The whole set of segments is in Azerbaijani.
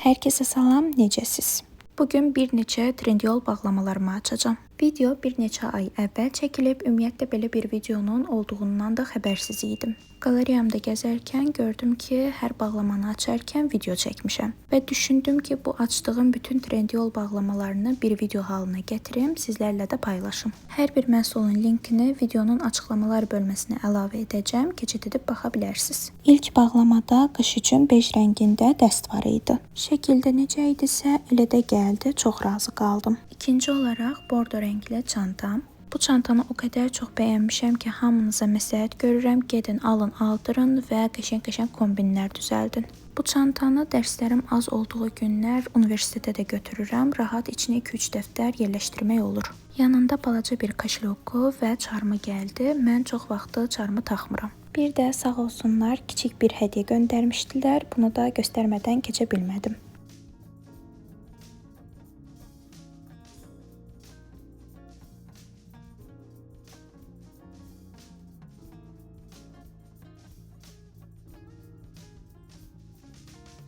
Hər kəsə salam, necəsiz? Bugün bir neçə Trendyol bağlamalarımı açacağım. Video bir neçə ay əvvəl çəkilib, ümumiyyətlə belə bir videonun olduğundan da xəbərsiz idim. Qalereyamda gəzərkən gördüm ki, hər bağlamanı açarkən video çəkmişəm və düşündüm ki, bu açdığım bütün Trendyol bağlamalarını bir video halına gətirim, sizlərlə də paylaşım. Hər bir məhsulun linkini videonun açıqlamalar bölməsinə əlavə edəcəm, keçid edib baxa bilərsiniz. İlk bağlamada qış üçün bej rəngində dəst var idi. Şəkildə necə idisə, elə də gəldi, çox razı qaldım. İkinci olaraq bordo rəngli çantam. Bu çantanı o qədər çox bəyənmişəm ki, hamınıza məsləhət görürəm, gedin, alın, aldırın və qəşəng-qəşəng kombinlər düzəldin. Bu çantanı dərslərim az olduğu günlər universitetə də götürürəm, rahat içinə 2-3 dəftər yerləşdirmək olur. Yanında balaca bir kaşloku və çarmı gəldi, mən çox vaxtı çarmı taxmıram. Bir də sağ olsunlar, kiçik bir hədiyyə göndərmişdilər, bunu da göstərmədən keçə bilmədim.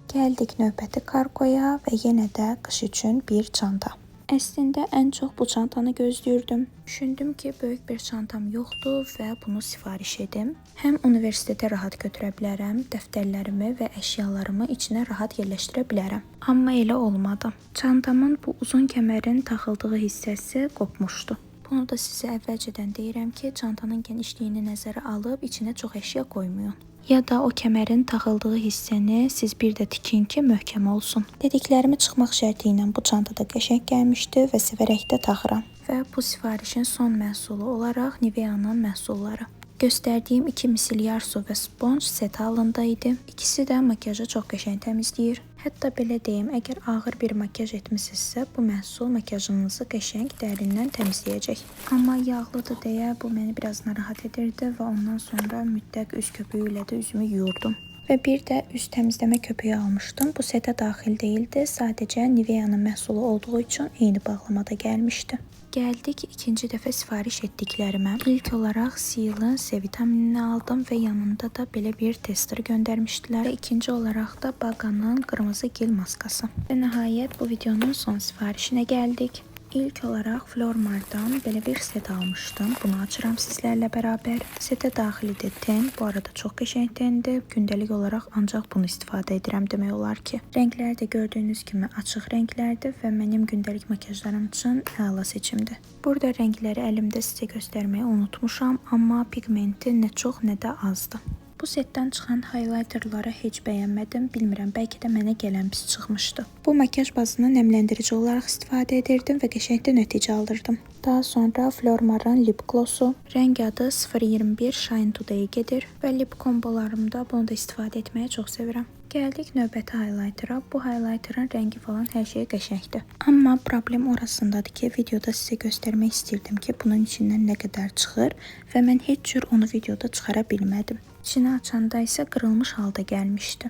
Gəldik növbəti kargoya və yenə də qış üçün bir çanta. Əslində ən çox bu çantanı gözləyirdim. Düşündüm ki, böyük bir çantam yoxdur və bunu sifariş edim. Həm universitetə rahat götürə bilərəm, dəftərlərimi və əşyalarımı içinə rahat yerləşdirə bilərəm. Amma elə olmadı. Çantamın bu uzun kəmərin taxıldığı hissəsi qopmuşdu. Bunu da sizə əvvəlcədən deyirəm ki, çantanın genişliyini nəzərə alıb içinə çox əşya qoymayın. Ya da o kəmərin taxıldığı hissəni siz bir də tikin ki, möhkəm olsun. Dediklərimi çıxmaq şərti ilə bu çantada qəşəng gəlmişdi və sevərək də taxıram. Və bu sifarişin son məhsulu olaraq Nivea'nın məhsulları. Göstərdiyim 2 misilyer su və sponj set halında idi. İkisi də makyajı çox qəşəng təmizləyir. Hətta belə deyim, əgər ağır bir makyaj etmisinizsə, bu məhsul makyajınızı qəşəng dərindən təmizləyəcək. Amma yağlıdır deyə bu məni biraz narahat edirdi və ondan sonra mütləq üz köpüyü ilə də üzümü yuyurdum. Və bir də üz təmizləmə köpüyü almışdım. Bu setə daxil değildi, sadəcə Nivea'nın məhsulu olduğu üçün eyni bağlamada gəlmişdi. Gəldik ikinci dəfə sifariş etdiklərimə. İlk olaraq Seal'ın C vitaminini aldım və yanında da belə bir tester göndərmişdilər. Və ikinci olaraq da Baga'nın qırmızı gel maskası. Və nəhayət bu videonun son sifarişinə gəldik. İlk olaraq Flormar'dan belə bir set almışdım. Bunu açıram sizlərlə bərabər. Setə daxil idi ten. Bu arada çox qəşəng tendir. Gündəlik olaraq ancaq bunu istifadə edirəm demək olar ki. Rənglər də gördüyünüz kimi açıq rənglərdir və mənim gündəlik makyajlarım üçün əla seçimdir. Burada rəngləri əlimdə sizə göstərməyi unutmuşam, amma pigmenti nə çox, nə də azdır. Bu setdən çıxan highlighterları heç bəyənmədim, bilmirəm, bəlkə də mənə gələn pis çıxmışdı. Bu makyaj bazını nəmləndirici olaraq istifadə edirdim və qəşəng də nəticə aldırdım. Daha sonra Flormar'ın lip glossu, rəng adı 021 Shine Today gedir və lip kombolarımda bunu da istifadə etməyi çox sevirəm. Gəldik növbəti highlightera. Bu highlighterın rəngi falan hər şey qəşəngdir. Amma problem orasındadır ki, videoda sizə göstərmək istirdim ki, bunun içindən nə qədər çıxır və mən heç cür onu videoda çıxara bilmədim. İçini açanda isə qırılmış halda gəlmişdi.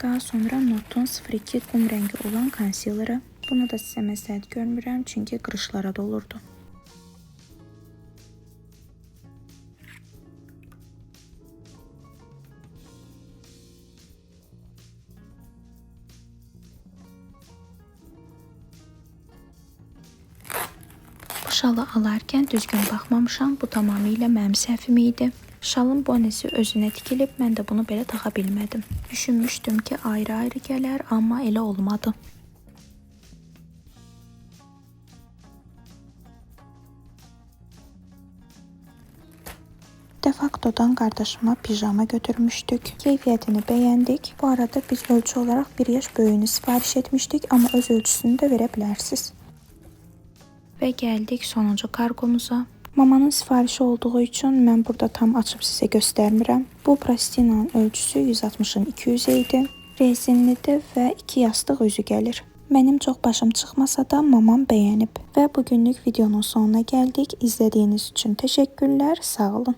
Daha sonra Notun 02 qum rəngi olan konsileri. Bunu da sizə məsləhət görmürəm, çünki qırışlara dolurdu. Bu şalı alarkən düzgün baxmamışam, bu tamamilə mənim səhvim idi. Şalın bonesi özünə tikilib, mən də bunu belə taxa bilmədim. Düşünmüşdüm ki, ayrı-ayrı gələr, amma elə olmadı. Defaktodan qardaşıma pijama götürmüşdük. Keyfiyyətini bəyəndik. Bu arada biz ölçü olaraq 1 yaş böyüyünü sifariş etmişdik, amma öz ölçüsünü də verə bilərsiniz. Və gəldik sonuncu kargomuza. Mamanın sifarişi olduğu üçün mən burada tam açıb sizə göstərmirəm. Bu plastinanın ölçüsü 160-ın 200 idi. Rezinlidir və 2 yastıq özü gəlir. Mənim çox başım çıxmasa da mamam bəyənib. Və bugünlük videonun sonuna gəldik. İzlədiyiniz üçün təşəkkürlər, sağ olun.